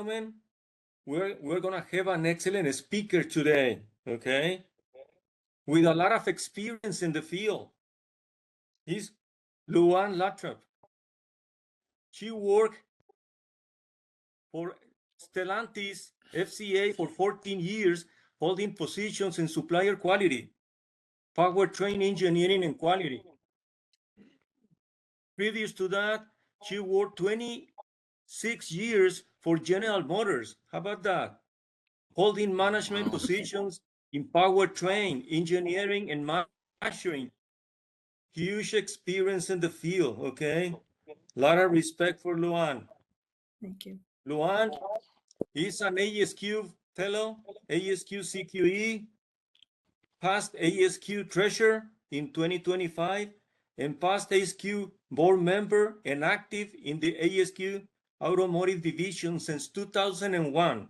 gentlemen, we're gonna have an excellent speaker today, okay? With a lot of experience in the field. He's Ann Lathrop. She worked for Stellantis FCA for 14 years, holding positions in supplier quality, powertrain engineering and quality. Previous to that, she worked 26 years for General Motors. How about that? Holding management positions in powertrain engineering and manufacturing. Huge experience in the field, okay? A lot of respect for Luan. Thank you. Luan is an ASQ fellow, ASQ CQE, past ASQ treasurer in 2025, and past ASQ board member and active in the ASQ Automotive division since 2001.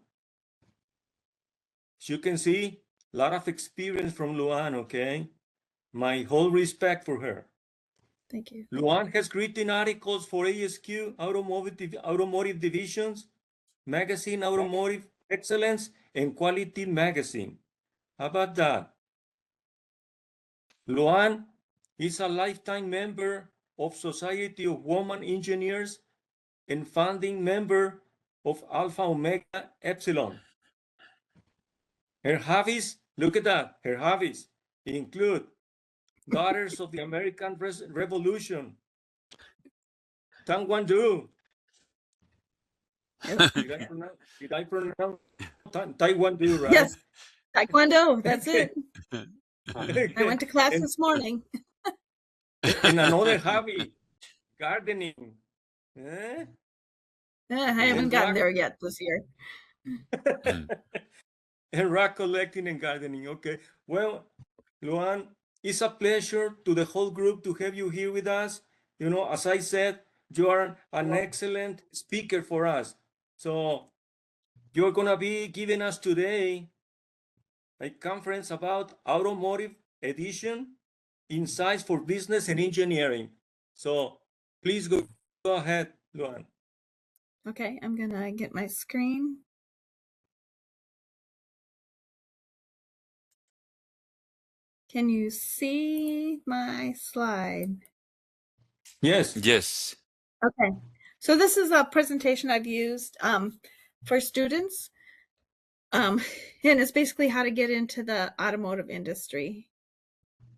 As you can see, a lot of experience from Luan, okay? My whole respect for her. Thank you. Luan has written articles for ASQ Automotive divisions, Magazine Automotive Excellence, and Quality Magazine. How about that? Luan is a lifetime member of Society of Women Engineers and founding member of Alpha Omega Epsilon. Her hobbies, look at that, her hobbies include Daughters of the American Revolution, Taekwondo. Did I pronounce Taekwondo right? Yes, Taekwondo, that's it. I went to class this morning. And another hobby, gardening. Eh? I haven't gotten there yet this year. And rock collecting and gardening. Okay. Well, Luan, it's a pleasure to the whole group to have you here with us. You know, as I said, you are an excellent speaker for us. So you're going to be giving us today a conference about automotive edition, insights for business and engineering. So please go ahead, Luan. Okay, I'm going to get my screen. Can you see my slide? Yes. Yes. Okay, so this is a presentation I've used for students. And it's basically how to get into the automotive industry.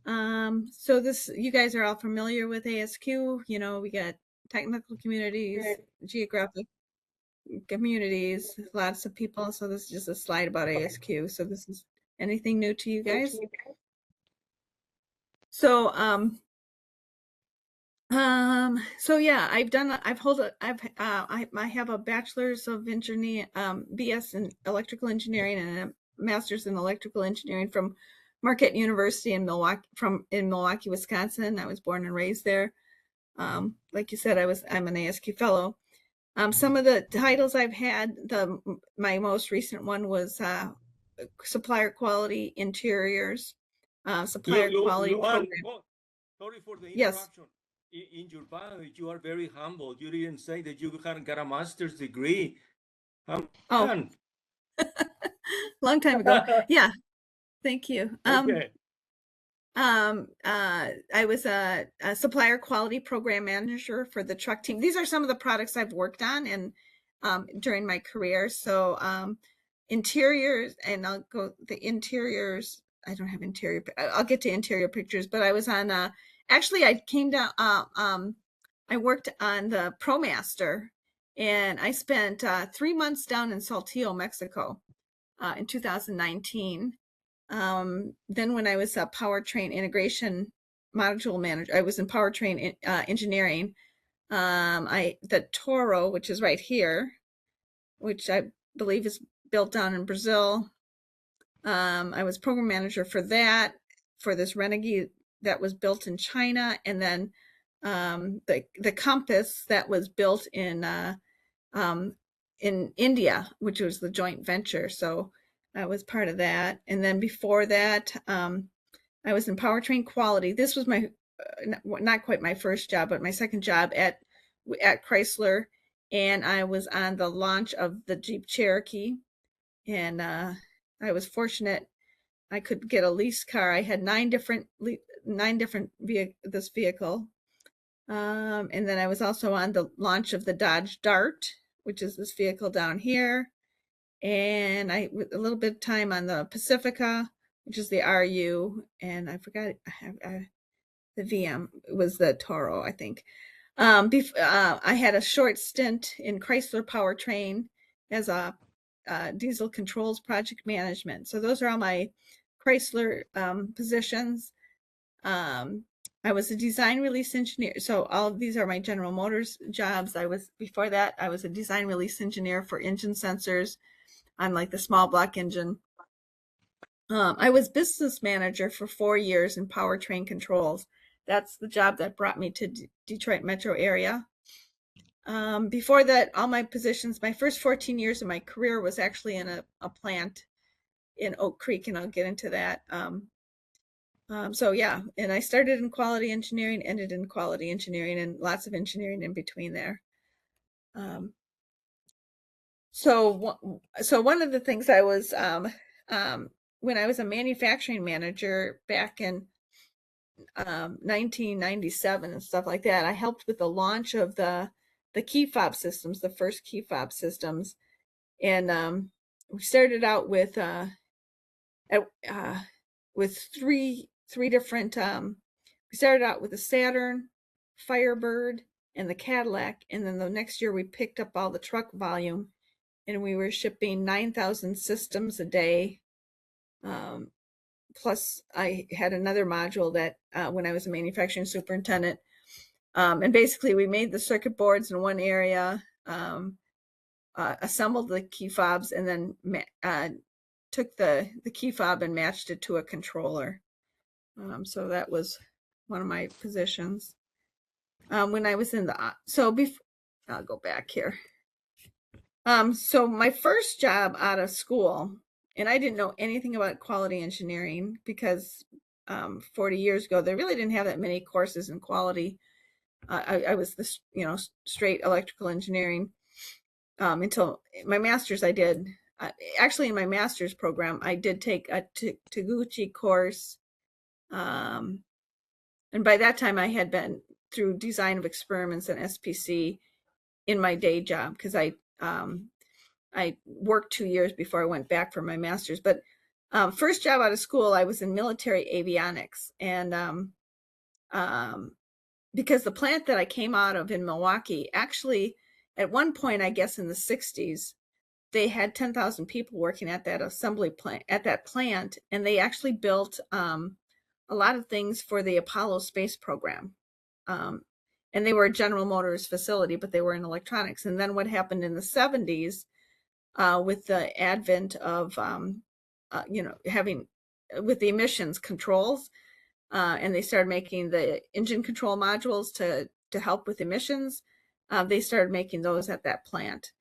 So this, you guys are all familiar with ASQ. You know, we got technical communities, geographic communities, lots of people. So this is just a slide about ASQ. So this is anything new to you guys? So, so yeah, I have a bachelor's of engineering, BS in electrical engineering and a master's in electrical engineering from Marquette University in Milwaukee, Wisconsin. I was born and raised there. Like you said, I'm an ASQ fellow. Some of the titles I've had, my most recent one was supplier quality interiors, supplier quality program. Sorry for the Yes. interruption. In your bio, you are very humble. You didn't say that you had got a master's degree. Oh, long time ago. Yeah, thank you. Okay. I was a supplier quality program manager for the truck team. These are some of the products I've worked on and during my career. So interiors, and I'll go the interiors. I don't have interior. I'll get to interior pictures, but I was on. Actually, I came down. I worked on the ProMaster, and I spent 3 months down in Saltillo, Mexico, in 2019. Then when I was a powertrain integration module manager, I was in powertrain engineering. The Toro, which is right here, which I believe is built down in Brazil. I was program manager for that, for this Renegade that was built in China, and then the Compass that was built in India, which was the joint venture. So I was part of that. And then before that, I was in powertrain quality. This was my not quite my first job, but my second job at Chrysler and I was on the launch of the Jeep Cherokee, and I was fortunate I could get a lease car. I had nine different this vehicle, and then I was also on the launch of the Dodge Dart, which is this vehicle down here, and I with a little bit of time on the Pacifica, which is the RU, and I forgot the VM. It was the Toro, I think. I had a short stint in Chrysler Powertrain as a diesel controls project management. So those are all my Chrysler positions. I was a design release engineer. So all of these are my General Motors jobs. Before that, I was a design release engineer for engine sensors on like the small block engine. I was business manager for 4 years in powertrain controls. That's the job that brought me to Detroit metro area. Before that, all my positions, my first 14 years of my career was actually in a plant in Oak Creek, and I'll get into that. So yeah, and I started in quality engineering, ended in quality engineering, and lots of engineering in between there. So one of the things I was when I was a manufacturing manager back in 1997 and stuff like that, I helped with the launch of the key fob systems, the first key fob systems, and we started out with three different. We started out with the Saturn, Firebird, and the Cadillac, and then the next year we picked up all the truck volume, and we were shipping 9,000 systems a day. Plus, I had another module that when I was a manufacturing superintendent, and basically we made the circuit boards in one area, assembled the key fobs, and then took the key fob and matched it to a controller. So that was one of my positions. When I was in the I'll go back here. So my first job out of school, and I didn't know anything about quality engineering because 40 years ago they really didn't have that many courses in quality. I was this, straight electrical engineering until my master's. I did actually in my master's program I did take a Taguchi course, and by that time I had been through design of experiments and SPC in my day job because I worked 2 years before I went back for my master's. But first job out of school, I was in military avionics, and because the plant that I came out of in Milwaukee, actually, at one point, I guess in the 60s, they had 10,000 people working at that assembly plant, and they actually built a lot of things for the Apollo space program. And they were a General Motors facility, but they were in electronics. And then what happened in the 70s with the advent of, having with the emissions controls, and they started making the engine control modules to help with emissions. They started making those at that plant.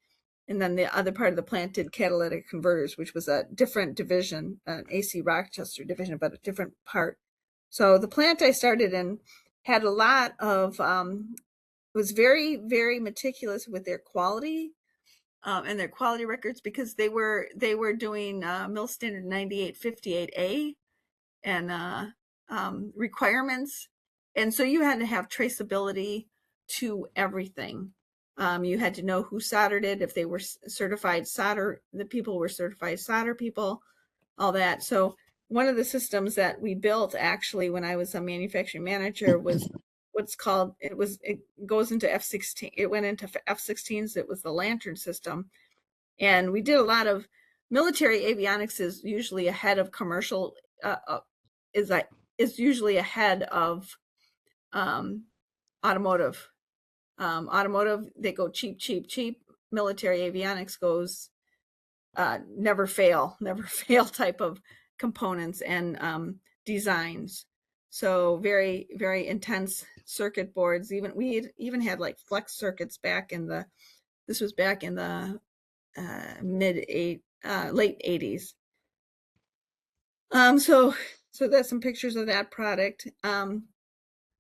And then the other part of the plant did catalytic converters, which was a different division, an AC Rochester division, but a different part. So the plant I started in had a lot of, was very, very meticulous with their quality and their quality records, because they were doing Mill Standard 9858A and requirements. And so you had to have traceability to everything. You had to know who soldered it, if they were certified solder, the people were certified solder people, all that. So one of the systems that we built actually when I was a manufacturing manager was what's called, it goes into F-16. It went into F-16s. It was the Lantern system. And we did a lot of military avionics is usually ahead of commercial, is usually ahead of automotive. Automotive, they go cheap, cheap, cheap. Military avionics goes never fail type of components and designs. So very, very intense circuit boards. We even had like flex circuits back in the, this was back in the late 80s. So that's some pictures of that product.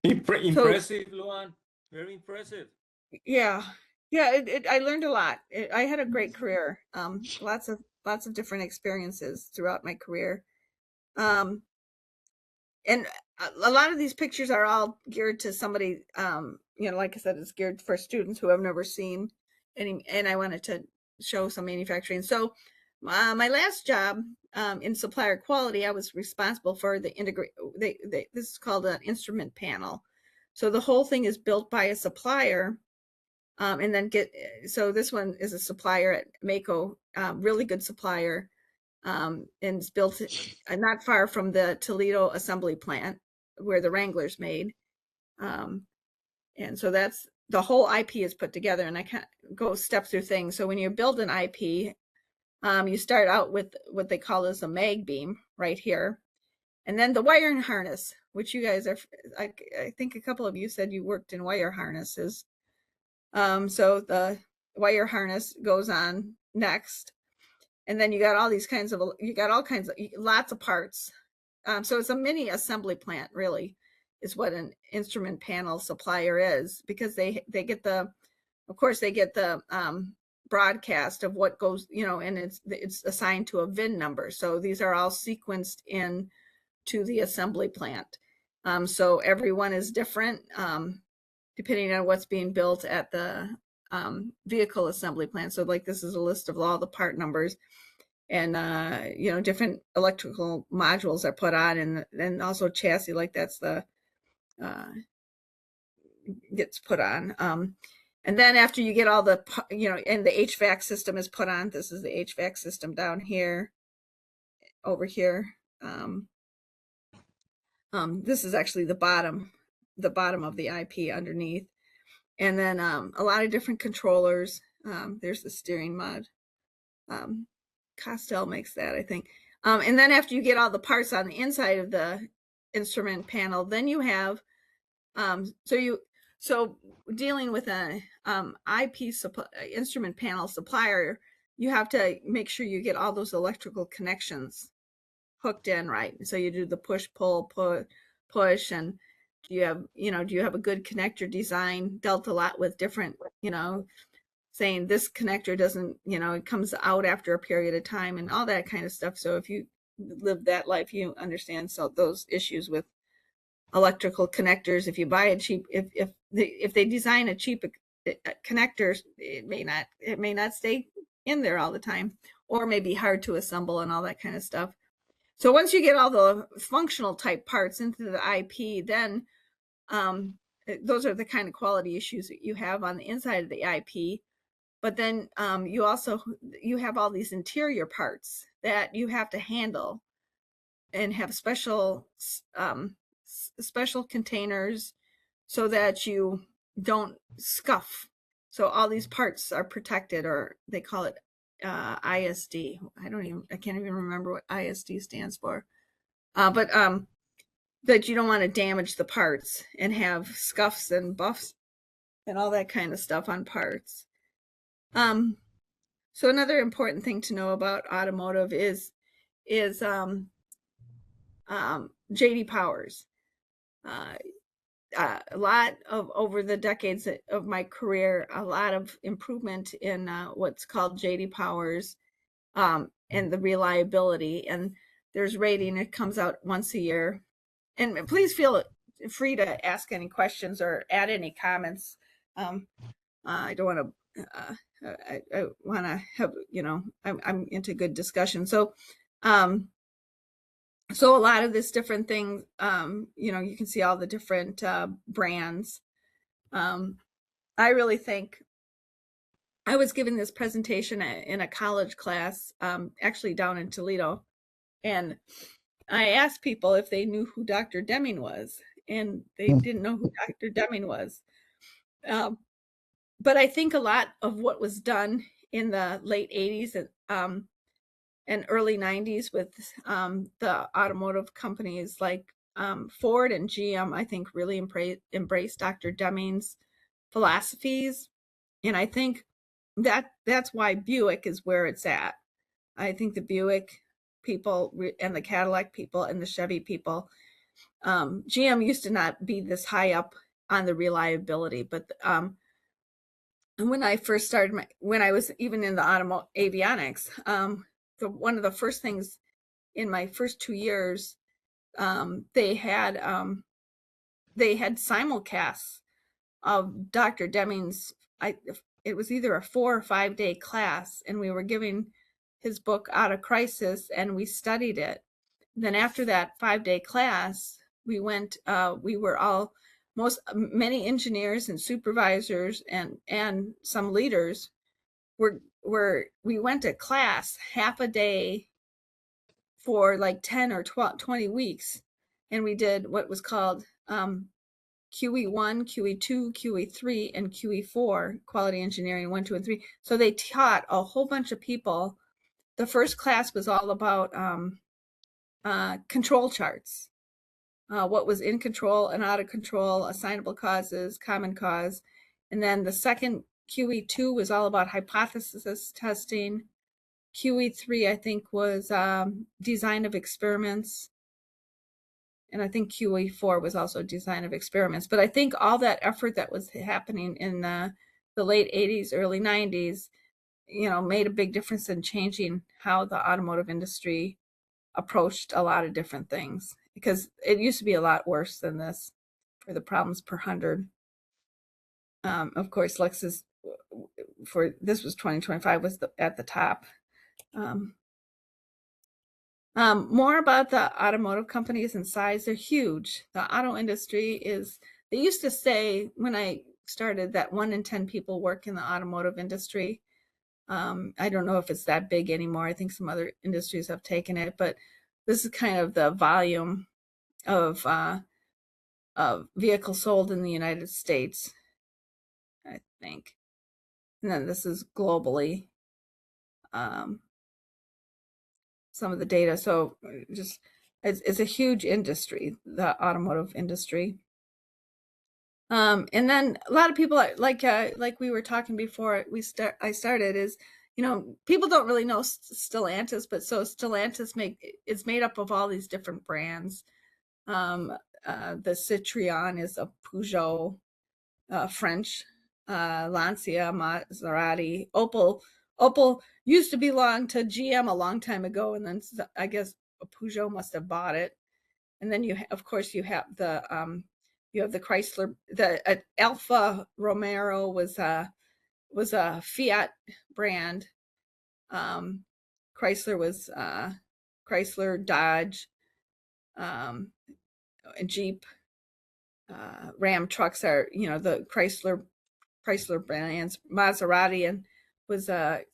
Impressive, Luan. Very impressive. Yeah. Yeah, I learned a lot. I had a great career. Lots of different experiences throughout my career. Um, and a lot of these pictures are all geared to somebody, like I said, it's geared for students who have never seen any, and I wanted to show some manufacturing. So my last job in supplier quality, I was responsible for the integrate. This is called an instrument panel. So the whole thing is built by a supplier, and then so this one is a supplier at Mako, really good supplier, and it's built not far from the Toledo assembly plant where the Wranglers made. Um, and so that's the whole IP is put together, and I kind of go step through things. So when you build an IP, you start out with what they call as a mag beam right here, and then the wiring harness, which you guys are, I think a couple of you said you worked in wire harnesses. So the wire harness goes on next, and then you got all kinds of lots of parts. So it's a mini assembly plant, really, is what an instrument panel supplier is, because they get of course, they get the broadcast of what goes, and it's assigned to a VIN number. So these are all sequenced in to the assembly plant. So everyone is different, depending on what's being built at the vehicle assembly plant. So like this is a list of all the part numbers, and different electrical modules are put on, and then also chassis, like that's the gets put on. And then after you get all the, and the HVAC system is put on. This is the HVAC system down here, over here. This is actually the bottom of the IP underneath. And then a lot of different controllers. There's the steering mod. Costel makes that, I think. And then after you get all the parts on the inside of the instrument panel, then you have, so dealing with an IP instrument panel supplier, you have to make sure you get all those electrical connections hooked in right. So you do the push, pull, push, and do you have a good connector design, dealt a lot with different, saying this connector doesn't, it comes out after a period of time and all that kind of stuff. So if you live that life, you understand those issues with electrical connectors. If you buy a cheap, if they design a cheap connector, it may not stay in there all the time, or may be hard to assemble and all that kind of stuff. So once you get all the functional type parts into the IP, then those are the kind of quality issues that you have on the inside of the IP. But then you have all these interior parts that you have to handle and have special containers so that you don't scuff. So all these parts are protected, or they call it ISD. I can't even remember what ISD stands for. But that you don't want to damage the parts and have scuffs and buffs and all that kind of stuff on parts. So another important thing to know about automotive is JD Powers. A lot of, over the decades of my career, a lot of improvement in what's called JD Powers, and the reliability. And there's rating. It comes out once a year. And please feel free to ask any questions or add any comments. I don't want to. I want to have, I'm into good discussion. So, so a lot of this different things, you can see all the different brands. I really think I was giving this presentation in a college class, actually down in Toledo, and I asked people if they knew who Dr. Deming was, and they didn't know who Dr. Deming was. But I think a lot of what was done in the late 80s and early 90s with the automotive companies like Ford and GM, I think really embraced Dr. Deming's philosophies. And I think that's why Buick is where it's at. I think the Buick people and the Cadillac people and the Chevy people, GM used to not be this high up on the reliability, but And when I first started when I was even in the avionics, one of the first things in my first 2 years, they had simulcasts of Dr. Deming's. It was either a 4 or 5 day class, and we were giving his book Out of Crisis, and we studied it. Then after that 5 day class, we went. We were all many engineers and supervisors and some leaders we went to class half a day for like 10 or 12, 20 weeks, and we did what was called QE1, QE2, QE3, and QE4, quality engineering 1, 2, and 3. So they taught a whole bunch of people. The first class was all about control charts, what was in control and out of control, assignable causes, common cause. And then the second QE2 was all about hypothesis testing. QE3, I think, was design of experiments. And I think QE4 was also design of experiments. But I think all that effort that was happening in the late 80s, early 90s, made a big difference in changing how the automotive industry approached a lot of different things, because it used to be a lot worse than this for the problems per 100. Of course, Lexus, for this was 2025, was at the top. More about the automotive companies and size. They're huge. The auto industry they used to say when I started that 1 in 10 people work in the automotive industry. I don't know if it's that big anymore. I think some other industries have taken it, but this is kind of the volume of vehicles sold in the United States, I think. And then this is globally. Some of the data. So just it's a huge industry, the automotive industry. And then a lot of people like we were talking before I started is, people don't really know Stellantis, but so Stellantis it's made up of all these different brands. The Citroen is a Peugeot, French, Lancia, Maserati, Opel used to belong to GM a long time ago, and then I guess Peugeot must have bought it. And then of course, you have the Chrysler. The Alfa Romeo was a Fiat brand. Chrysler was Chrysler, Dodge, Jeep, Ram trucks are the Chrysler brands. Maserati and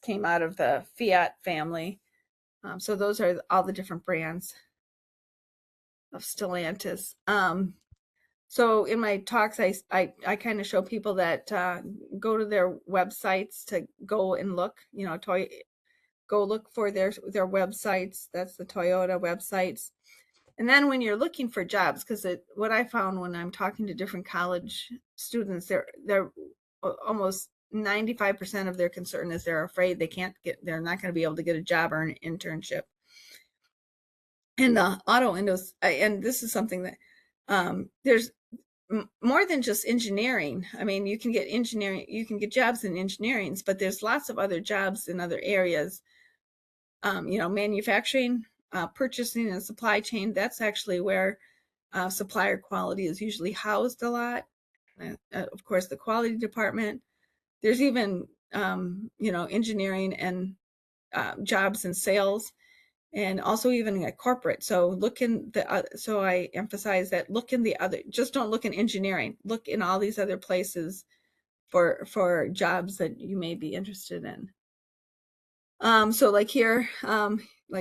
came out of the Fiat family. So those are all the different brands of Stellantis. So in my talks, I kind of show people that go to their websites to go and look, go look for their websites. That's the Toyota websites. And then when you're looking for jobs, because what I found when I'm talking to different college students, they're almost 95% of their concern is they're afraid they're not going to be able to get a job or an internship. And the auto industry, and this is something that there's more than just engineering. I mean, you can get jobs in engineering, but there's lots of other jobs in other areas. Manufacturing, purchasing, and supply chain. That's actually where supplier quality is usually housed a lot. Of course, the quality department. There's even engineering and jobs in sales, and also even at corporate. So so I emphasize that just don't look in engineering, look in all these other places for jobs that you may be interested in. So like here,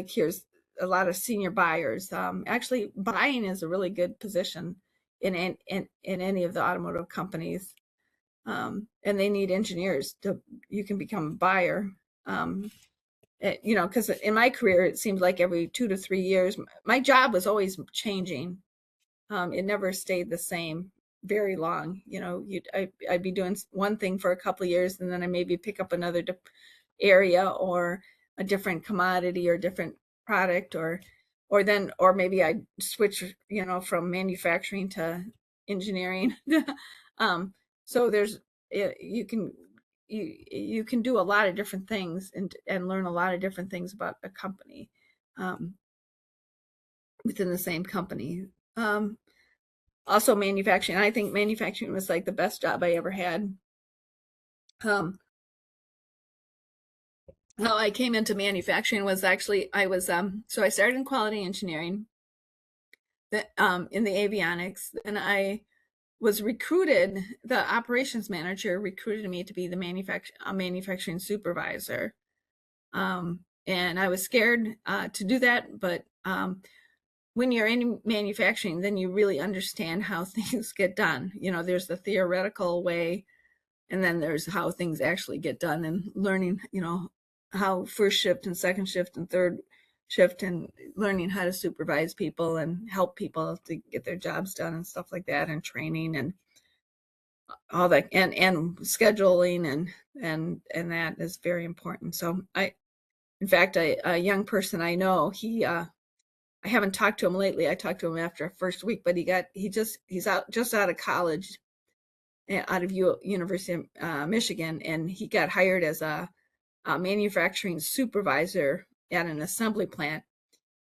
here's a lot of senior buyers. Actually, buying is a really good position in any of the automotive companies. And they need engineers you can become a buyer. Because in my career, it seems like every 2 to 3 years, my job was always changing. It never stayed the same very long. I'd be doing one thing for a couple of years, and then I maybe pick up another area or a different commodity or different product, or maybe I switch, from manufacturing to engineering. So you can you can do a lot of different things and learn a lot of different things about a company within the same company. Also manufacturing. I think manufacturing was like the best job I ever had. How I came into manufacturing was actually so I started in quality engineering in the avionics, and I was recruited. The operations manager recruited me to be the manufacturing supervisor, and I was scared to do that, but when you're in manufacturing, then you really understand how things get done. There's the theoretical way, and then there's how things actually get done, and learning, how first shift and second shift and third shift, and learning how to supervise people and help people to get their jobs done and stuff like that, and training and all that, and scheduling and that is very important. So in fact, a young person I know, I haven't talked to him lately. I talked to him after a first week, but he's out of college, out of University of Michigan, and he got hired as a manufacturing supervisor at an assembly plant.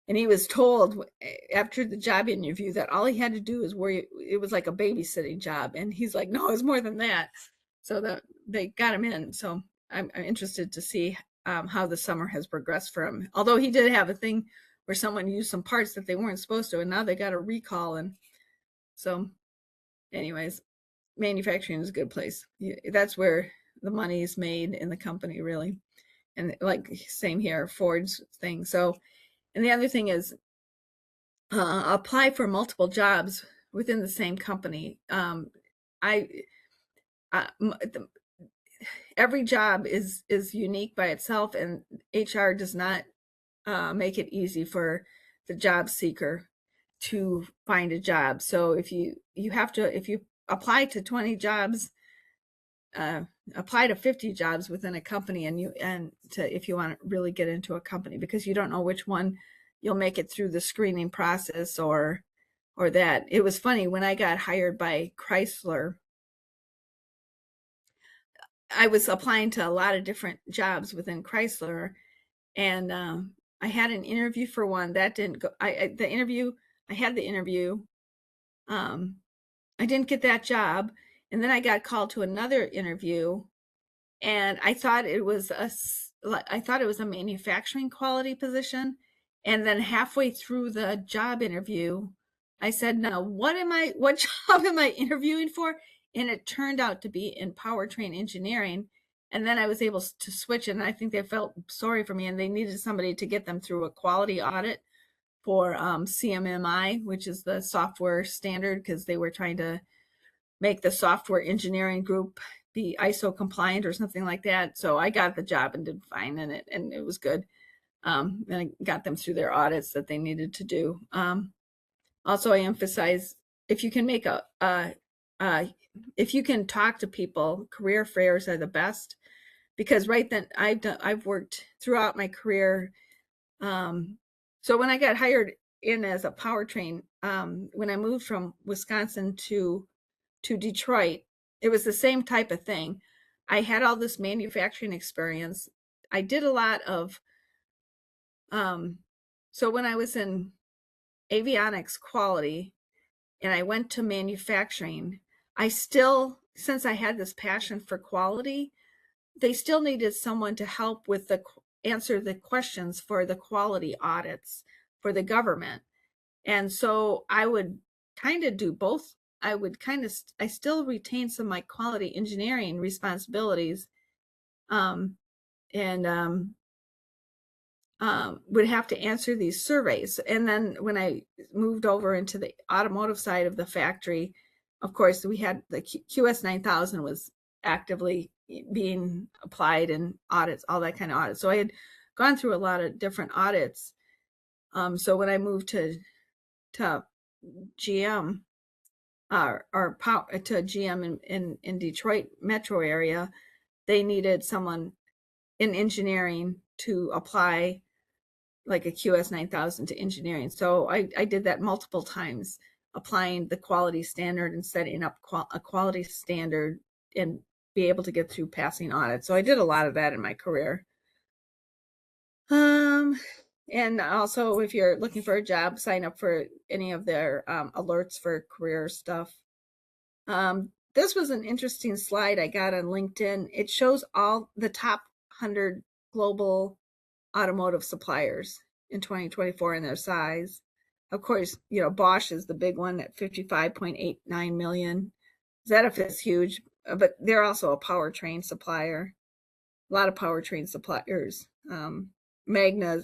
And he was told after the job interview that all he had to do is it was like a babysitting job. And he's like, no, it's more than that. So they got him in. So I'm interested to see how the summer has progressed for him. Although he did have a thing where someone used some parts that they weren't supposed to, and now they got a recall. And so anyways, manufacturing is a good place. That's where the money is made in the company, really. And like same here, Ford's thing. So, and the other thing is apply for multiple jobs within the same company. Every job is unique by itself, and HR does not make it easy for the job seeker to find a job. So if you apply to 20 jobs, apply to 50 jobs within a company, if you want to really get into a company, because you don't know which one you'll make it through the screening process or that. It was funny when I got hired by Chrysler. I was applying to a lot of different jobs within Chrysler, and I had an interview for one that didn't go. I had the interview. I didn't get that job, and then I got called to another interview, and I thought it was a manufacturing quality position, and then halfway through the job interview, I said, "No, what job am I interviewing for?" And it turned out to be in powertrain engineering. And then I was able to switch, and I think they felt sorry for me, and they needed somebody to get them through a quality audit for CMMI, which is the software standard, because they were trying to make the software engineering group be ISO compliant or something like that. So I got the job and did fine in it, and it was good. And I got them through their audits that they needed to do. Also, I emphasize, if you can make if you can talk to people, career fairs are the best, because right then I've worked throughout my career. So when I got hired in as a powertrain, when I moved from Wisconsin to Detroit, it was the same type of thing. I had all this manufacturing experience. I did a lot of, so when I was in avionics quality and I went to manufacturing, since I had this passion for quality, they still needed someone to help with answer the questions for the quality audits for the government. And so I would kind of do both. I still retain some of my quality engineering responsibilities, and would have to answer these surveys. And then when I moved over into the automotive side of the factory, of course, we had the QS 9000 was actively being applied in audits, all that kind of audits. So I had gone through a lot of different audits. So when I moved to GM, to GM in Detroit metro area, they needed someone in engineering to apply like a QS 9000 to engineering. So I did that multiple times, applying the quality standard and setting up a quality standard and be able to get through passing audits. So I did a lot of that in my career. And also, if you're looking for a job, sign up for any of their alerts for career stuff. This was an interesting slide I got on LinkedIn. It shows all the top 100 global automotive suppliers in 2024 and their size. Of course, Bosch is the big one at 55.89 million. Zenith is huge, but they're also a powertrain supplier. A lot of powertrain suppliers. Magna,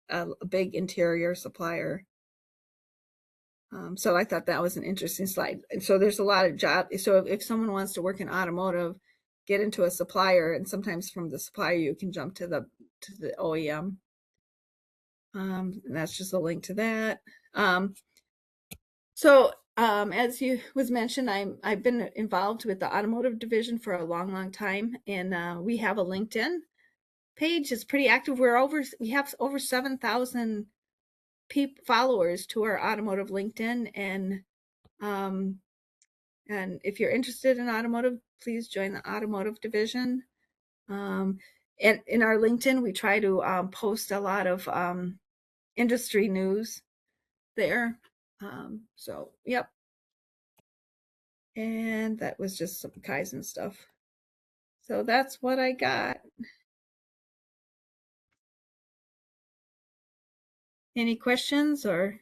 a big interior supplier. So I thought that was an interesting slide. And so there's a lot of jobs. So if someone wants to work in automotive, get into a supplier, and sometimes from the supplier you can jump to the OEM. And that's just a link to that. As you was mentioned, I've been involved with the automotive division for a long time, and we have a LinkedIn page. It's pretty active. We have over 7,000 followers to our automotive LinkedIn, and if you're interested in automotive, please join the automotive division. And in our LinkedIn, we try to post a lot of industry news there. So yep. And that was just some Kaizen stuff. So that's what I got. Any questions or?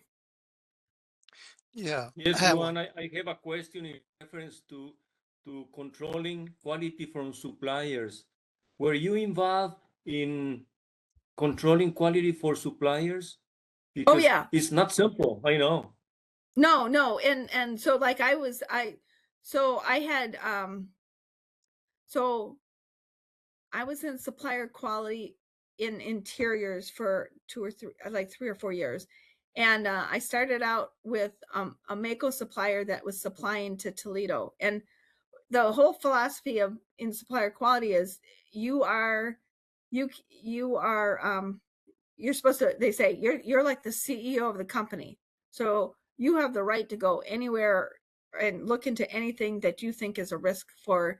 Yeah. Yes, Luan, I have a question in reference to controlling quality from suppliers. Were you involved in controlling quality for suppliers? Because oh yeah, it's not simple, I know. No, and so like I was in supplier quality in interiors for 3 or 4 years. And I started out with a Mako supplier that was supplying to Toledo. And the whole philosophy in supplier quality is you're supposed to, they say you're like the CEO of the company. So you have the right to go anywhere and look into anything that you think is a risk for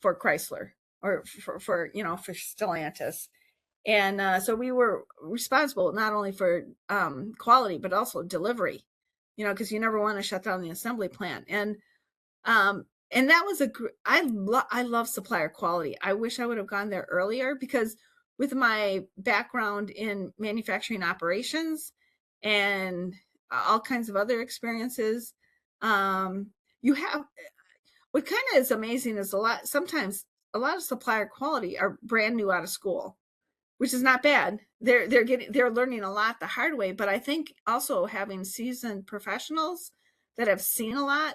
Chrysler or for Stellantis. And so we were responsible not only for quality, but also delivery, because you never want to shut down the assembly plant. And that was I love supplier quality. I wish I would have gone there earlier, because with my background in manufacturing operations and all kinds of other experiences, you have, what kind of is amazing is sometimes a lot of supplier quality are brand new out of school, which is not bad. They're learning a lot the hard way, but I think also having seasoned professionals that have seen a lot,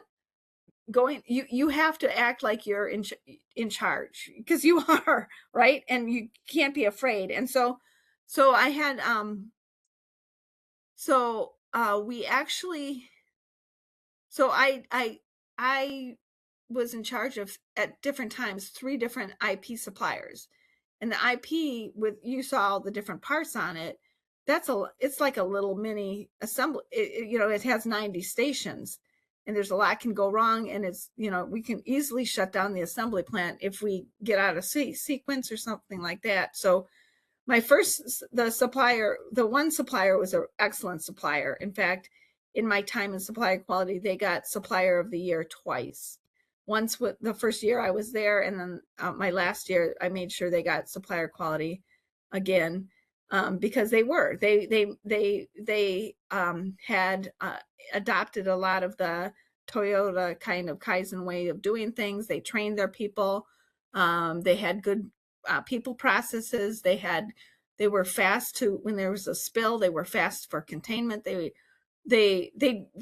you have to act like you're in charge, because you are, right? And you can't be afraid. And so I had we actually, so I was in charge of, at different times, 3 different IP suppliers. And the IP, you saw all the different parts on it. It's like a little mini assembly. It has 90 stations, and there's a lot can go wrong. And it's, we can easily shut down the assembly plant if we get out of sequence or something like that. So the one supplier was an excellent supplier. In fact, in my time in supplier quality, they got supplier of the year twice. Once with the first year I was there, and then my last year I made sure they got supplier quality again, because they had adopted a lot of the Toyota kind of Kaizen way of doing things. They trained their people. They had good people processes. They were fast to, when there was a spill, they were fast for containment. They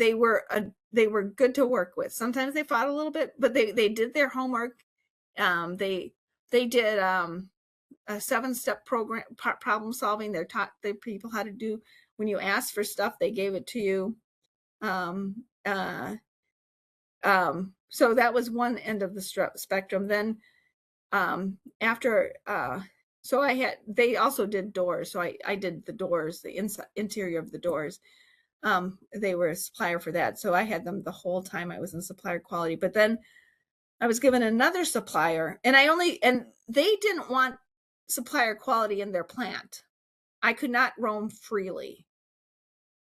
were good to work with. Sometimes they fought a little bit, but they did their homework. They did a 7-step program, problem solving. They taught the people how to do, when you asked for stuff, they gave it to you. So that was one end of the spectrum. Then after they also did doors. So I did the doors, the interior of the doors. They were a supplier for that. So I had them the whole time I was in supplier quality. But then I was given another supplier, and they didn't want supplier quality in their plant. I could not roam freely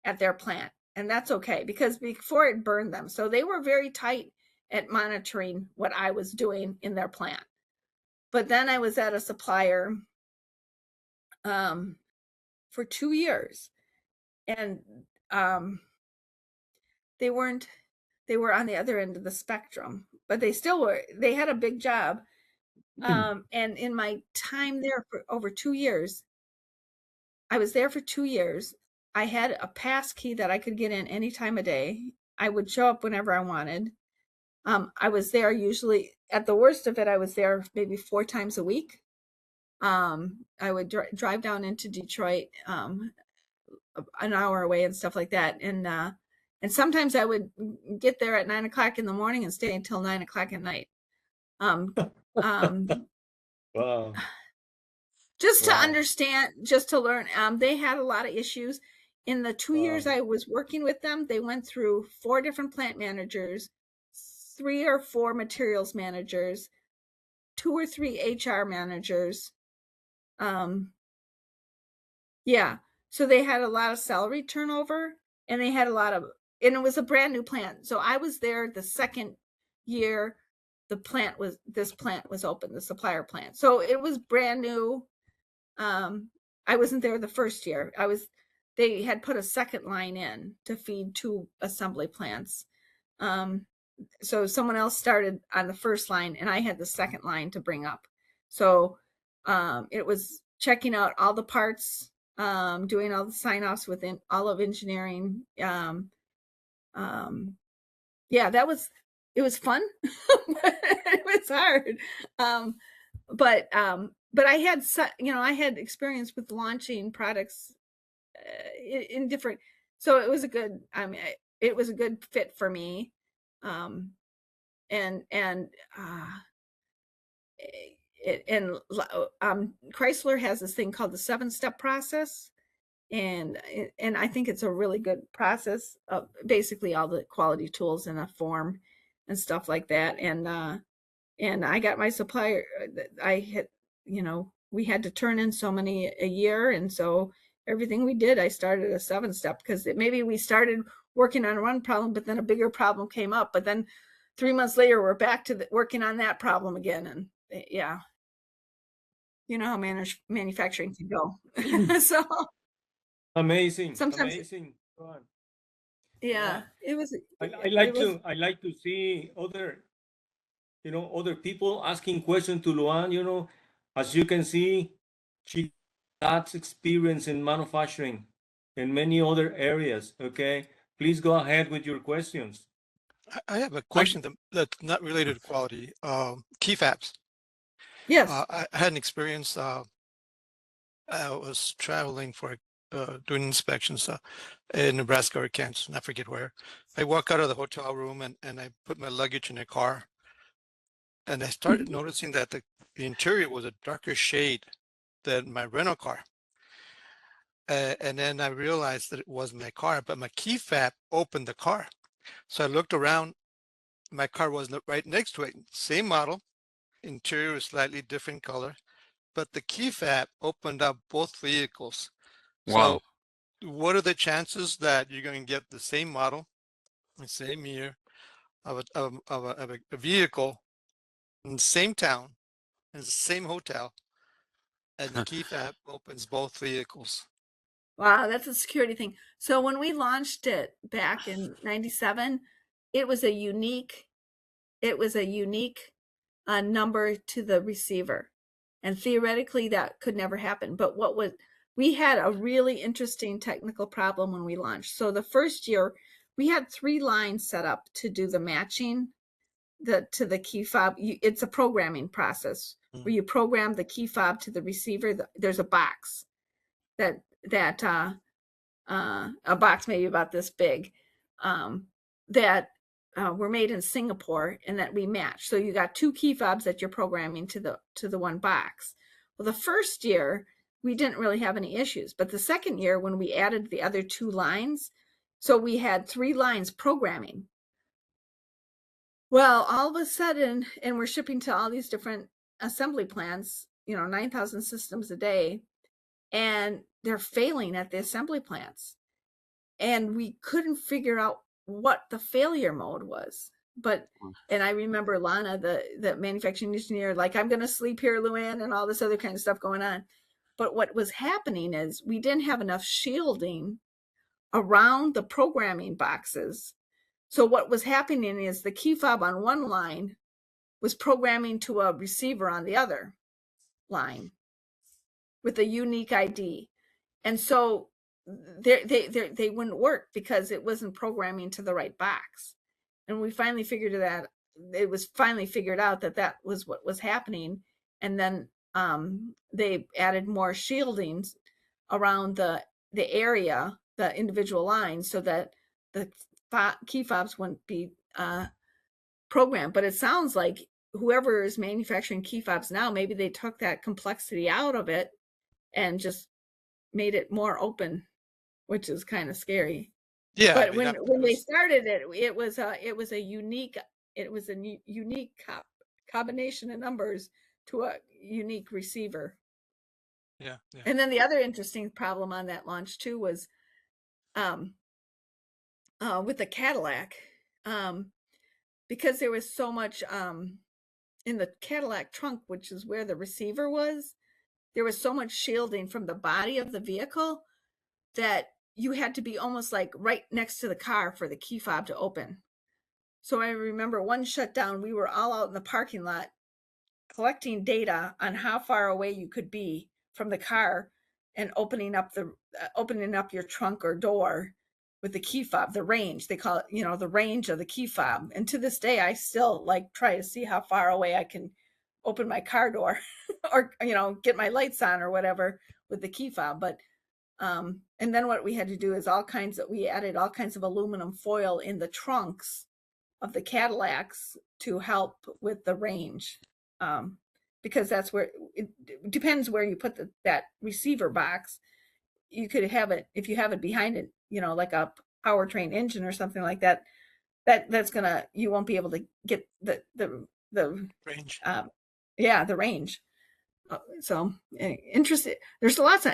at their plant, and that's okay because before it burned them. So they were very tight at monitoring what I was doing in their plant. But then I was at a supplier for 2 years, and they were on the other end of the spectrum, but they had a big job. And in my time there for over 2 years, I was there for 2 years. I had a pass key that I could get in any time of day. I would show up whenever I wanted. I was there usually, at the worst of it, I was there maybe 4 times a week. I would drive down into Detroit, an hour away and stuff like that. And sometimes I would get there at 9 o'clock in the morning and stay until 9 o'clock at night. Um, Wow. just to Wow. understand, just to learn. They had a lot of issues. In the 2 years Wow. I was working with them, they went through 4 different plant managers, 3 or 4 materials managers, 2 or 3 HR managers. Yeah. So they had a lot of salary turnover, and they had and it was a brand new plant. So I was there the second year this plant was open, the supplier plant. So it was brand new. I wasn't there the first year. They had put a second line in to feed 2 assembly plants. So someone else started on the first line, and I had the second line to bring up. So it was checking out all the parts, doing all the sign-offs within all of engineering. Yeah, it was fun. It was hard. But I had I had experience with launching products in different, so it was a good, it was a good fit for me. Um, and Chrysler has this thing called the 7-step process, and I think it's a really good process of basically all the quality tools in a form and stuff like that. And I got my supplier. I had, we had to turn in so many a year, and so everything we did, I started a 7-step, because maybe we started working on one problem, but then a bigger problem came up, but then 3 months later we're back to working on that problem again. And yeah, you know how manufacturing can go. So Amazing. sometimes, Amazing. Go on. yeah, Yeah. it was, I it like was, to see other people asking questions to Luan. As you can see, she has experience in manufacturing and many other areas. Okay. Please go ahead with your questions. I have a I question that's not related to quality. Key fabs. yes. I had an experience. I was traveling for doing inspections in Nebraska or Kansas, and I forget where. I walk out of the hotel room and I put my luggage in a car, and I started Mhm. noticing that the interior was a darker shade than my rental car. And then I realized that it was my car, but my key fab opened the car. So I looked around. My car was right next to it, same model, interior was slightly different color, but the key fab opened up both vehicles. Wow. So what are the chances that you're going to get the same model, the same year of a vehicle in the same town, in the same hotel, and the key fab opens both vehicles? Wow, that's a security thing. So when we launched it back in 97, it was a unique, it was a unique number to the receiver. And theoretically that could never happen. But we had a really interesting technical problem when we launched. So the first year we had 3 lines set up to do the matching to the key fob. It's a programming process where you program the key fob to the receiver. There's a box that a box maybe about this big, that were made in Singapore and that we match. So you got 2 key fobs that you're programming to the one box. Well, the first year we didn't really have any issues, but the second year when we added the other 2 lines, so we had 3 lines programming. Well, all of a sudden, and we're shipping to all these different assembly plants, 9,000 systems a day, and they're failing at the assembly plants. And we couldn't figure out what the failure mode was. And I remember Lana, the manufacturing engineer, like, I'm going to sleep here, Luann, and all this other kind of stuff going on. But what was happening is we didn't have enough shielding around the programming boxes. So what was happening is the key fob on one line was programming to a receiver on the other line with a unique ID. And so they wouldn't work because it wasn't programming to the right box. And we finally figured that it was finally figured out that was what was happening. And then they added more shieldings around the area, the individual lines, so that the key fobs wouldn't be programmed. But it sounds like whoever is manufacturing key fobs now, maybe they took that complexity out of it and just made it more open, which is kind of scary. Yeah, I But mean, when they started it, it was a unique combination of numbers to a unique receiver. yeah, yeah. And then the other interesting problem on that launch too was with the Cadillac, because there was so much in the Cadillac trunk, which is where the receiver was. There was so much shielding from the body of the vehicle that you had to be almost like right next to the car for the key fob to open. So I remember one shutdown, we were all out in the parking lot collecting data on how far away you could be from the car and opening up your trunk or door with the key fob, the range. They call it, the range of the key fob. And to this day, I still like try to see how far away I can open my car door or, get my lights on or whatever with the key fob. But and then what we had to do is we added all kinds of aluminum foil in the trunks of the Cadillacs to help with the range. Because that's where it depends where you put that receiver box. You could have it, if you have it behind it, like a powertrain engine or something like that, you won't be able to get the Range. the range. So interesting. There's lots of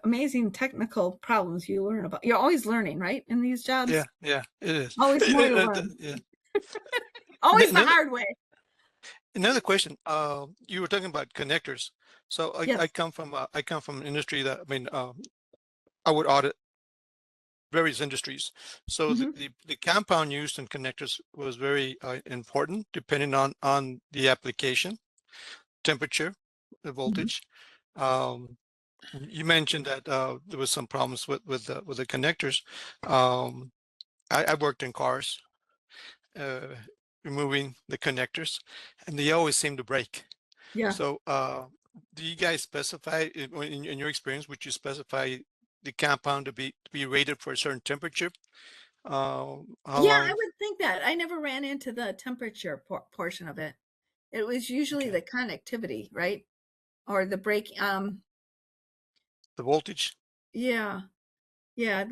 amazing technical problems you learn about. You're always learning, right? In these jobs, Yeah, yeah, it is. always more to learn. Yeah. Always the Another hard way. another question. You were talking about connectors. So I Yes. come from an industry that, I mean, I would audit various industries. So Mhm. the compound used in connectors was very important, depending on the application, temperature, the Mhm. voltage. Um, you mentioned that there was some problems with the connectors. Um, I worked in cars, uh, removing the connectors, and they always seem to break. Yeah. So, do you guys specify in your experience? Would you specify the compound to be rated for a certain temperature? How Yeah, I long? would think that. I never ran into the temperature portion of it. It was usually Okay, the connectivity, right? Or the break. the voltage. Yeah. Yeah.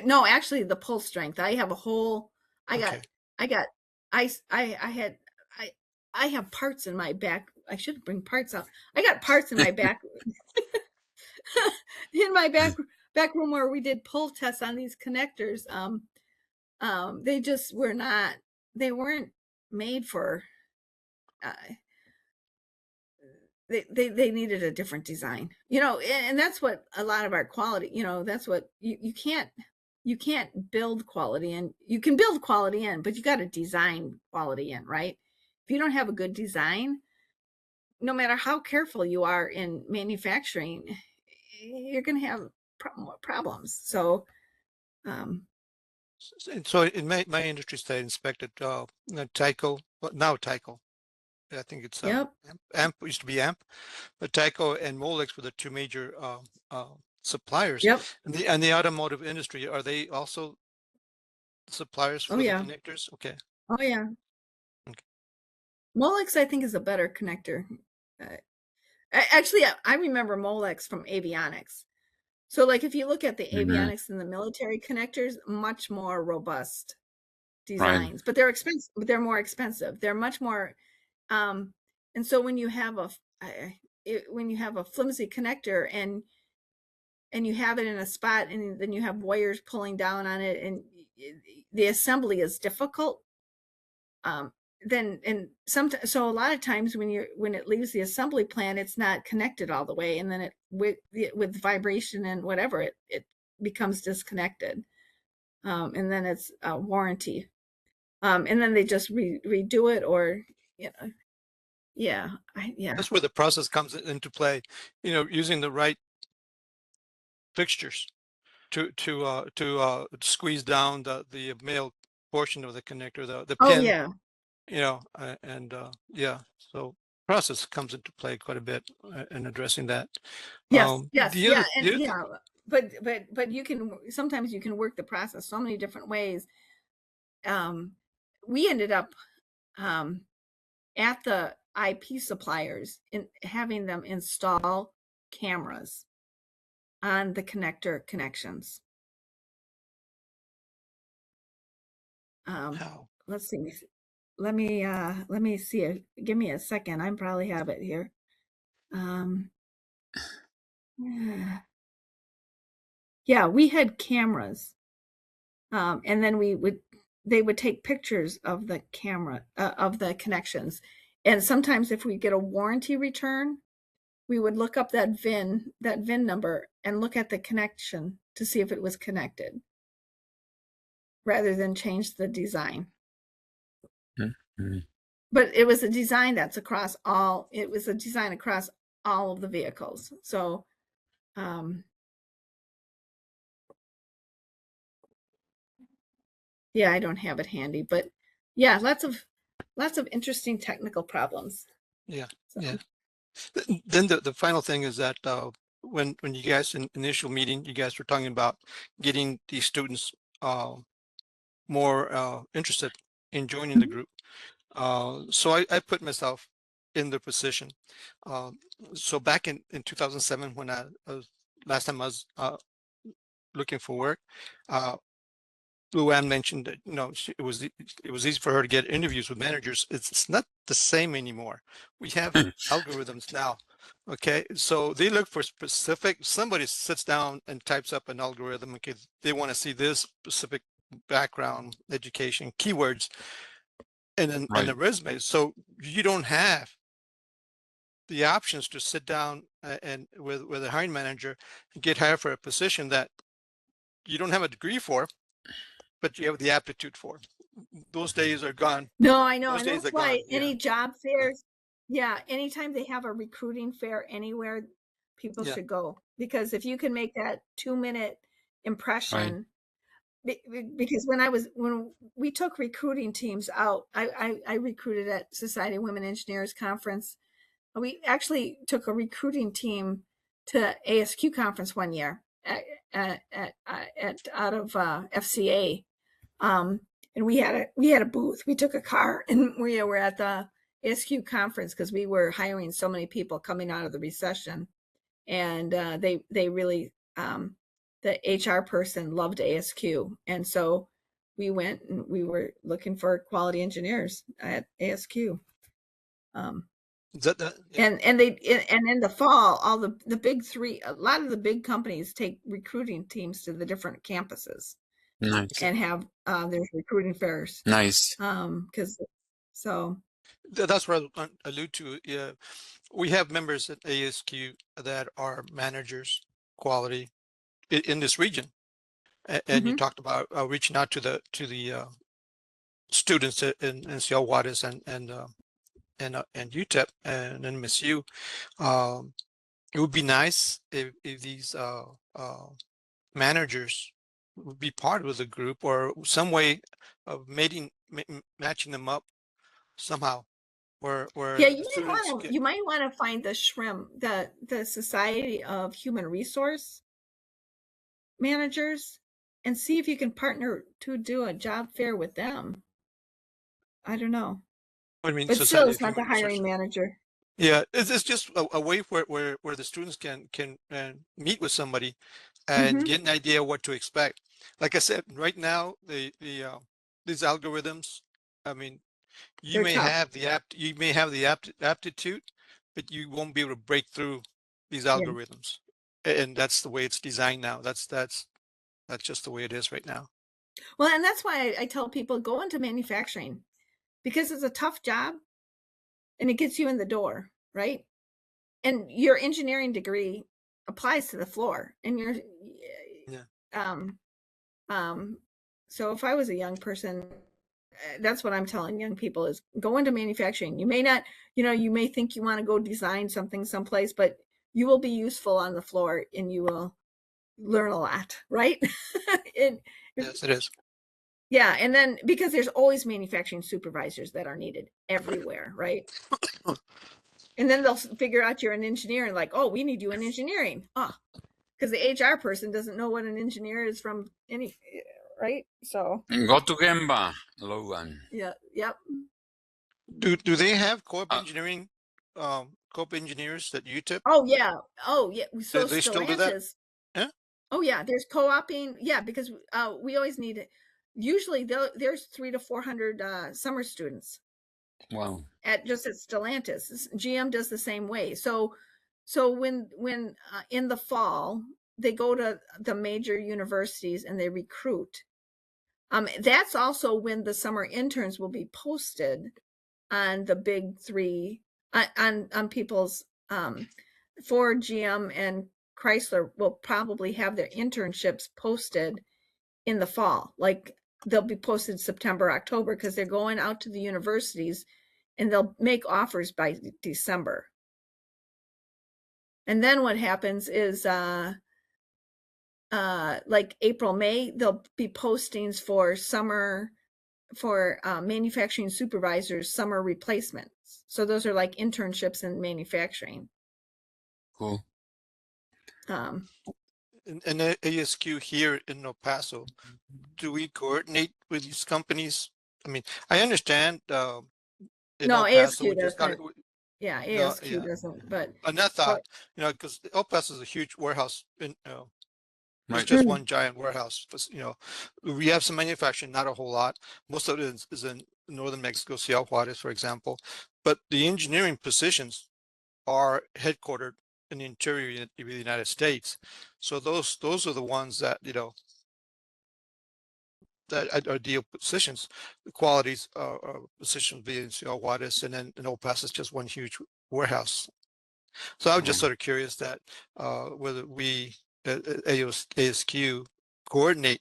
No, actually, the pull strength. I have a whole. I got. Okay. I got. I had. I. I have parts in my back. I should bring parts out. I got parts in my back. In my back room where we did pull tests on these connectors. They just were not. They weren't made for. Uh, they needed a different design, and that's what a lot of our quality, that's what you can't build quality in. You can build quality in, but you got to design quality in, right? If you don't have a good design, no matter how careful you are in manufacturing, you're going to have problems. So um And so in my industry, they inspected Tyco, well, now Tyco. I think it's yep. Amp used to be Amp, but Tyco and Molex were the two major suppliers. Yep. And the automotive industry, are they also suppliers Oh for the yeah. connectors? Okay. Oh yeah. Okay. Molex, I think, is a better connector. uh, Actually, I remember Molex from avionics. So, like, if you look at the Mhm. avionics and the military connectors, much more robust. designs, but they're expensive. They're more expensive. They're much more. And so when you have a flimsy connector and you have it in a spot, and then you have wires pulling down on it, and the assembly is difficult. So a lot of times when it leaves the assembly plant, it's not connected all the way, and then with vibration and whatever, it becomes disconnected, and then it's a warranty, and then they just redo it, or yeah. That's where the process comes into play. Using the right fixtures to squeeze down the male portion of the connector, the Oh pin. yeah. Yeah, so process comes into play quite a bit in addressing that. Yes, The other yeah. But sometimes you can work the process so many different ways. We ended up at the IP suppliers in having them install cameras on the connector connections. how? Let's see. Let me see. Give me a second. I probably have it here. Yeah, we had cameras, and then they would take pictures of the camera of the connections, and sometimes if we get a warranty return, we would look up that VIN number and look at the connection to see if it was connected, rather than change the design. Mm-hmm. But it was a design that's across all. It was a design across all of the vehicles. So, yeah, I don't have it handy, but yeah, lots of interesting technical problems. Yeah, So. yeah. Then the final thing is that when you guys in initial meeting, you guys were talking about getting these students more interested in joining the group. So I put myself in the position. So back in 2007, when last time I was looking for work, Luann mentioned that it was easy for her to get interviews with managers. It's not the same anymore. We have algorithms now. Okay, so they look for specific. Somebody sits down and types up an algorithm. Okay, they want to see this specific background, education, keywords, and then and the resume. So you don't have the options to sit down and with a hiring manager and get hired for a position that you don't have a degree for, but you have the aptitude for. Those days are gone. No, I know, Those and days that's are gone. why any job fairs, anytime they have a recruiting fair anywhere, people should go, because if you can make that 2-minute impression, because when we took recruiting teams out, I recruited at Society of Women Engineers conference. We actually took a recruiting team to ASQ conference one year out of FCA. And we had a booth. We took a car, and we were at the ASQ conference because we were hiring so many people coming out of the recession, and they really the HR person loved ASQ, and so we went and we were looking for quality engineers at ASQ. And in the fall, all the big three, a lot of the big companies take recruiting teams to the different campuses. Nice. And have there's recruiting fairs. Nice. Because that's what I allude to. Yeah, we have members at ASQ that are managers, quality in this region, and you talked about reaching out to the students in Ciudad Juarez and UTEP and MSU. It would be nice if these managers would be part of the group, or some way of matching them up somehow, where you might want to find the SHRM, the Society of Human Resource Managers, and see if you can partner to do a job fair with them. I don't know. I mean, but still, it's not the hiring manager. Yeah, it's just a way where the students can meet with somebody and get an idea what to expect. Like I said, right now the these algorithms. I mean, you They're may tough. have the aptitude, but you won't be able to break through these Yeah. algorithms. And that's the way it's designed now. That's just the way it is right now. Well, and that's why I tell people go into manufacturing, because it's a tough job and it gets you in the door, right? And your engineering degree applies to the floor, and you're so if I was a young person, that's what I'm telling young people is go into manufacturing. You may not, you may think you want to go design something someplace, but you will be useful on the floor and you will learn a lot, right? Yes, it is. Yeah, and then because there's always manufacturing supervisors that are needed everywhere, right? And then they'll figure out you're an engineer and like, oh, we need you in engineering. Because the HR person doesn't know what an engineer is from any, right? So Go to Gemba, Logan. yeah, yep. Do they have co-op engineering, co-op engineers that you tip? Oh yeah. So They still do that? Stellantis. Yeah. Oh yeah, there's co-oping. Yeah, because we always need it. Usually there's 300 to 400 summer students. Wow. At Stellantis. GM does the same way. So when in the fall they go to the major universities and they recruit. That's also when the summer interns will be posted on the big three on people's Ford, GM, and Chrysler will probably have their internships posted in the fall. Like they'll be posted September, October, because they're going out to the universities and they'll make offers by December. And then what happens is like April, May, there'll be postings for summer for manufacturing supervisors, summer replacements. So those are like internships in manufacturing. Cool. And ASQ here in El Paso, do we coordinate with these companies? I mean, I understand in No, El Paso, ASQ we just got doesn't. Yeah, no, ASQ yeah. doesn't. But And I thought, because El Paso is a huge warehouse. It's Right. just one giant warehouse. We have some manufacturing, not a whole lot. Most of it is in northern Mexico, Ciudad Juarez, for example. But the engineering positions are headquartered in the interior of the United States. So those are the ones that that are ideal positions. The qualities are positions being Ciudad Juarez, and then in El Paso is just one huge warehouse. So I was just sort of curious that whether we at ASQ coordinate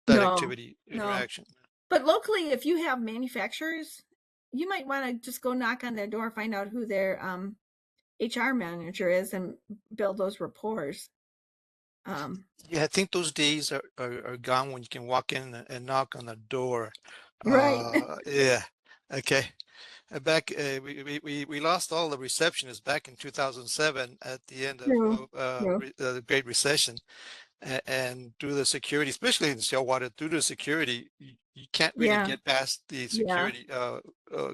that activity interaction. But locally, if you have manufacturers, you might want to just go knock on their door, find out who their HR manager is, and build those rapport. Yeah, I think those days are gone when you can walk in and knock on the door. Right. Yeah. Okay. Back we lost all the receptionists back in 2007 at the end of True. the Great Recession, and through the security, especially in Stillwater, through the security, you can't really Yeah. get past the Yeah. security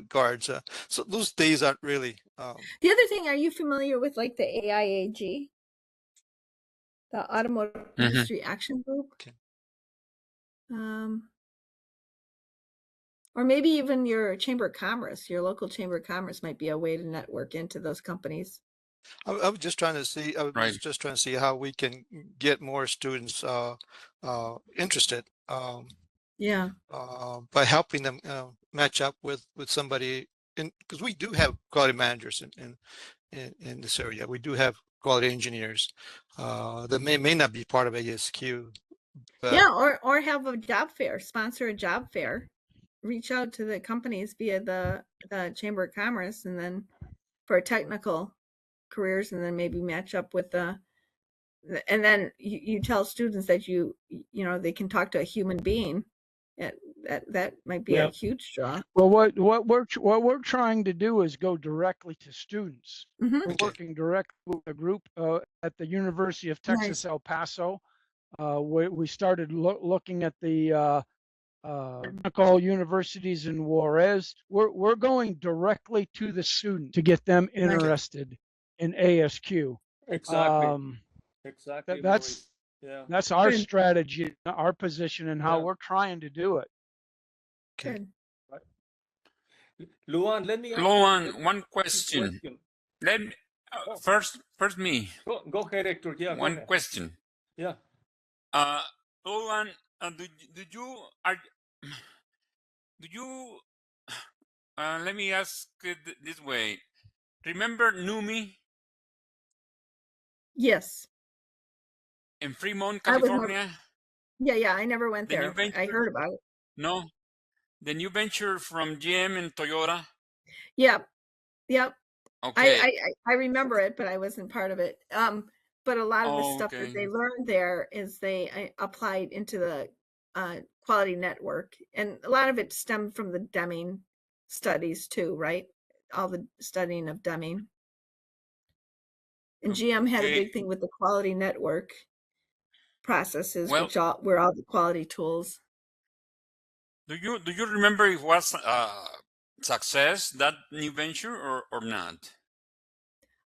guards. So those days aren't really. The other thing, are you familiar with like the AIAG, the Automotive Industry Action Group? Okay. Or maybe even your Chamber of Commerce, your local Chamber of Commerce might be a way to network into those companies. I was just trying to see. I was Right. just trying to see how we can get more students interested. Yeah. By helping them match up with somebody, because we do have quality managers in this area. We do have quality engineers that may not be part of ASQ. But Yeah, or have a job fair, sponsor a job fair, reach out to the companies via the Chamber of Commerce, and then for technical careers, and then maybe match up with and then you tell students that they can talk to a human being. That might be a huge draw. Well, what we're trying to do is go directly to students. Mhm. We're working directly with a group at the University of Texas, Nice. El Paso. We started looking at the technical universities in Juarez. We're going directly to the student to get them interested in ASQ. Exactly. Exactly. That's Maurice. Yeah. that's our Good. strategy, our position, and how Yeah. we're trying to do it. Okay. Good. Luan, let me ask Luan, one you a question. Let me, first me. Go ahead, Hector. Yeah, go One ahead. question. Yeah. Luan, do you let me ask it this way. Remember Numi Yes. in Fremont, I was never, California? yeah, I never went The new there. I venture? heard about it. No, the new venture from GM and Toyota. Yep. Yep. Okay. I remember it, but I wasn't part of it. But a lot of the stuff that they Okay. learned there is they applied into the quality network, and a lot of it stemmed from the Deming studies too, right? All the studying of Deming. And GM had a Okay. big thing with the quality network processes, Well, which were all the quality tools. do you remember if it was success, that new venture, or not?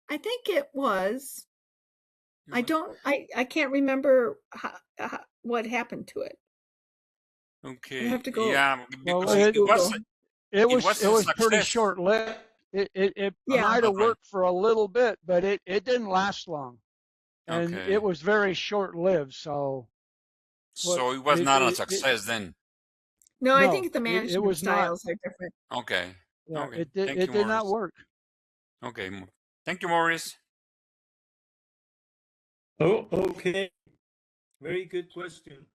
I think it was. It I was- don't. I can't remember what happened to it. I Okay. have to go. Yeah, Well, because Go it was Google. it it was a was pretty success. short lived. It Yeah. might have Okay. worked for a little bit, but it didn't last long, and Okay. it was very short lived. So what So it was not a it success then. No, I no, think the it management was not. styles are different. Okay. Yeah, Okay. it Thank you, did not Morris. work. Okay. Thank you, Morris. Oh, okay. Very good question.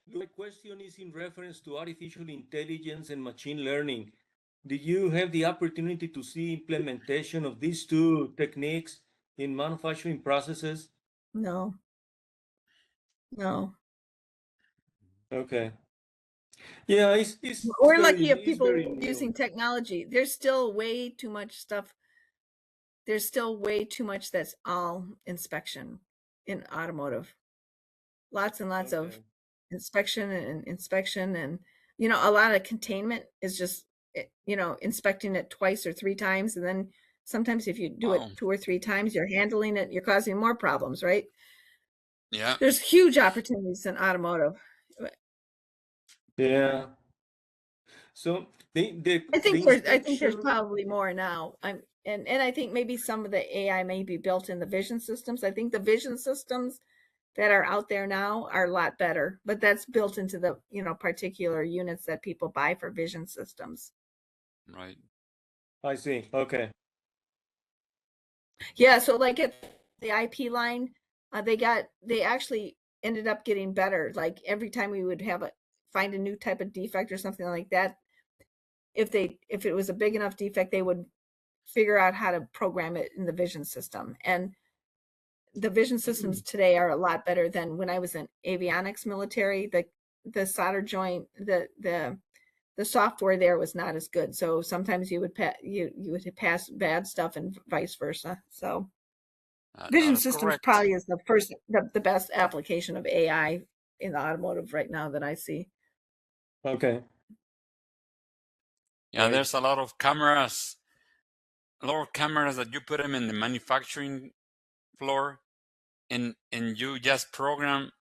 My question is in reference to artificial intelligence and machine learning. Did you have the opportunity to see implementation of these two techniques in manufacturing processes? No, no. Okay. Yeah, it's We're very lucky if it's very people new. using technology. There's still way too much stuff. There's still way too much that's all inspection in automotive. Lots and lots of Okay. inspection and a lot of containment is just inspecting it twice or three times, and then sometimes if you do it Wow. 2 or 3 times, you're handling it, you're causing more problems, right? Yeah. There's huge opportunities in automotive. Yeah. So the I think there's inspection. probably more now. And I think maybe some of the AI may be built in the vision systems. I think the vision systems that are out there now are a lot better, but that's built into the particular units that people buy for vision systems. Right. I see. Okay. Yeah, so like at the IP line, they actually ended up getting better. Like every time we would find a new type of defect or something like that, if it was a big enough defect, they would figure out how to program it in the vision system. And the vision systems today are a lot better than when I was in avionics military. The solder joint, the software there was not as good. So sometimes you would pass bad stuff and vice versa. So That vision is systems correct. probably is the best application of AI in the automotive right now that I see. Okay. Yeah, Right. there's a lot of cameras that you put them in the manufacturing floor, and you just program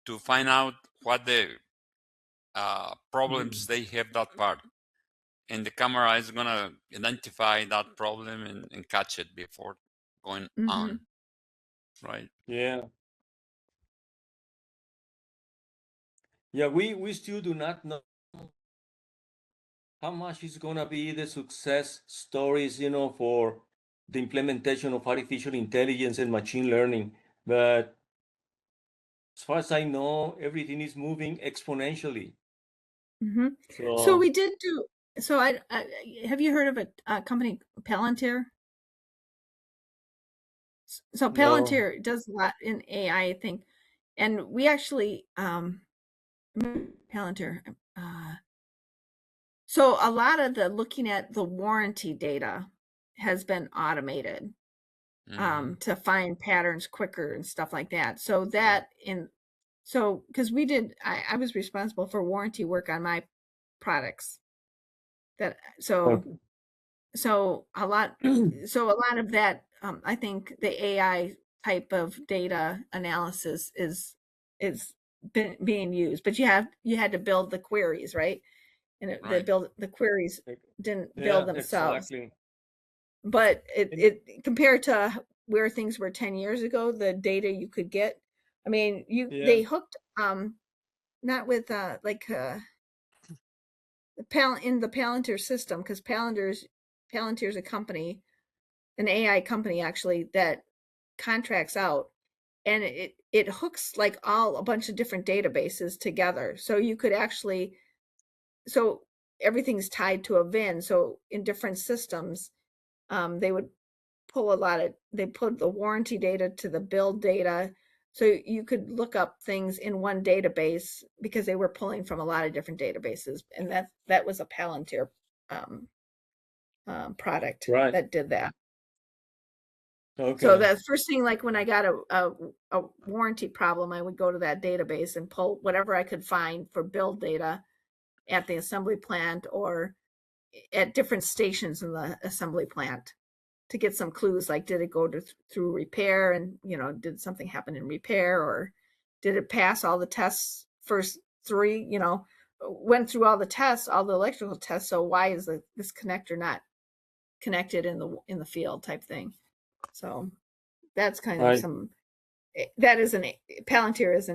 to find out what the problems they have that part, and the camera is gonna identify that problem and catch it before going on. Right. Yeah. Yeah, we still do not know how much is gonna be the success stories, for the implementation of artificial intelligence and machine learning. But as far as I know, everything is moving exponentially. Mm-hmm. So So we did do. So I have you heard of a company Palantir? So no. Palantir does a lot in AI, I think, and we actually Palantir. So a lot of the looking at the warranty data has been automated Mhm. to find patterns quicker and stuff like that. So because I was responsible for warranty work on my products. Okay. So a lot of that, I think the AI type of data analysis is being used, but you had to build the queries, right? And Right. the queries didn't Yeah, build themselves. exactly. But And- it compared to where things were 10 years ago, the data you could get, I mean, they Yeah. hooked not with in the Palantir system, because Palantir's a company, an AI company actually, that contracts out, and it hooks like a bunch of different databases together. So you could actually, so everything's tied to a VIN. So in different systems, they would they put the warranty data to the build data. So you could look up things in one database because they were pulling from a lot of different databases. And that was a Palantir product Right. that did that. So Okay. the first thing, like when I got a warranty problem, I would go to that database and pull whatever I could find for build data at the assembly plant or at different stations in the assembly plant to get some clues, like did it go through repair, and did something happen in repair, or did it pass all the tests, first three, went through all the tests, all the electrical tests, so why is this connector not connected in the field type thing. So that's kind of Right. that is Palantir is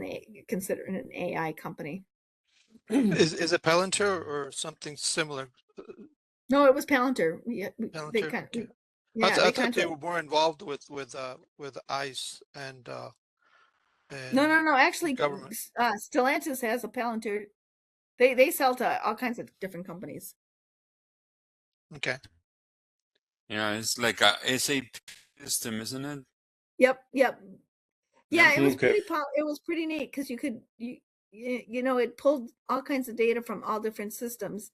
considered an AI company. Is it Palantir or something similar? No, it was Palantir. They Palantir. kind Okay. yeah, I they thought they contract. were more involved with ICE and No. Actually, government. Stellantis has a Palantir. They sell to all kinds of different companies. Okay. Yeah, it's like a SAP system, isn't it? Yep. Yeah, Yeah. it was Okay. pretty neat because it pulled all kinds of data from all different systems,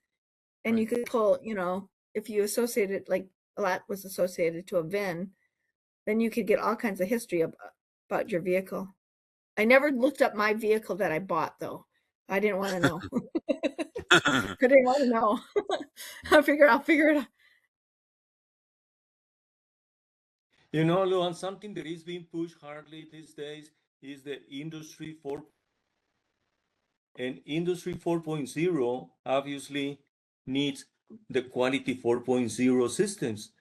and you Right. could pull, if you associated, like a lot was associated to a VIN, then you could get all kinds of history about your vehicle. I never looked up my vehicle that I bought, though. I didn't want to know. I didn't want to know. I'll figure it out. Luan, something that is being pushed hardly these days is the Industry 4. And Industry 4.0 obviously needs the Quality 4.0 systems.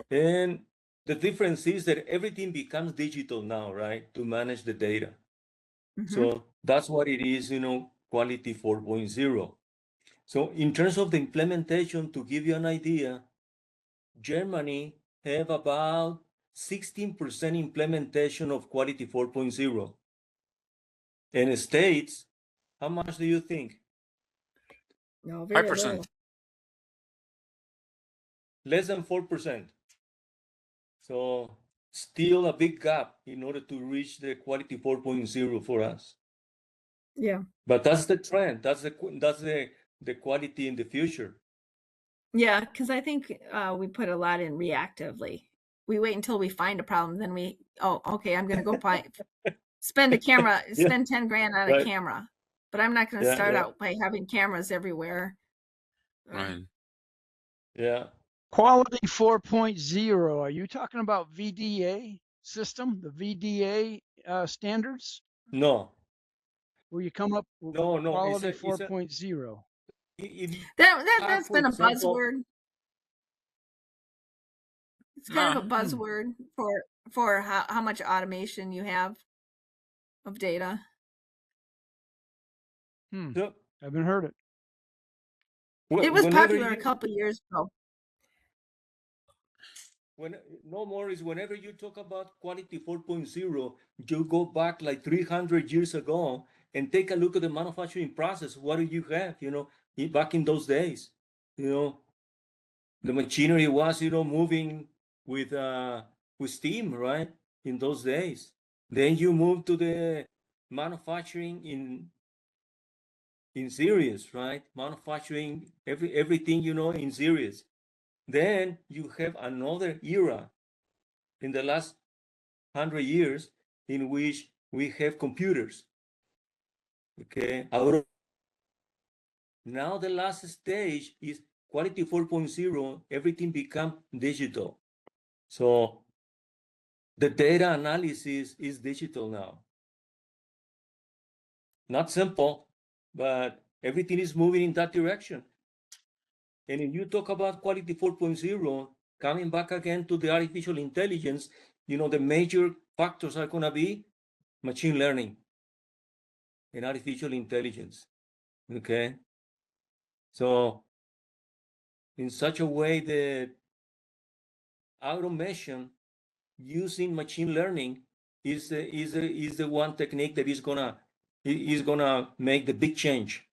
And the difference is that everything becomes digital now, right? To manage the data. So that's what it is, Quality 4.0. So in terms of the implementation, to give you an idea, Germany have about 16% implementation of Quality 4.0. And States, how much do you think? No, very 5%. little. Less than 4%. So still a big gap in order to reach the Quality 4.0 for us. Yeah. But that's the trend. That's the quality in the future. Yeah, because I think we put a lot in reactively. We wait until we find a problem, then okay, I'm gonna go spend Yeah, spend 10 grand on a right. camera. But I'm not gonna start out by having cameras everywhere. Right. Yeah. Quality 4.0. Are you talking about VDA system, the VDA standards, No. where you come up with No. quality It's a 4.0? if you That's for been a example, buzzword. It's kind of a buzzword for how much automation you have of data. so Haven't heard it. It was whenever popular a couple years ago. whenever you talk about Quality 4.0, you go back like 300 years ago and take a look at the manufacturing process. What do you have, back in those days? The machinery was, moving with steam, right? In those days. Then you move to the manufacturing in series, right? Manufacturing everything, in series. Then you have another era in the last 100 years in which we have computers. Okay. Now the last stage is Quality 4.0. Everything become digital. So the data analysis is digital now. not simple, but everything is moving in that direction. And if you talk about quality 4.0, coming back again to the artificial intelligence, the major factors are going to be machine learning and artificial intelligence. Okay. So in such a way that automation using machine learning is the one technique that is gonna make the big change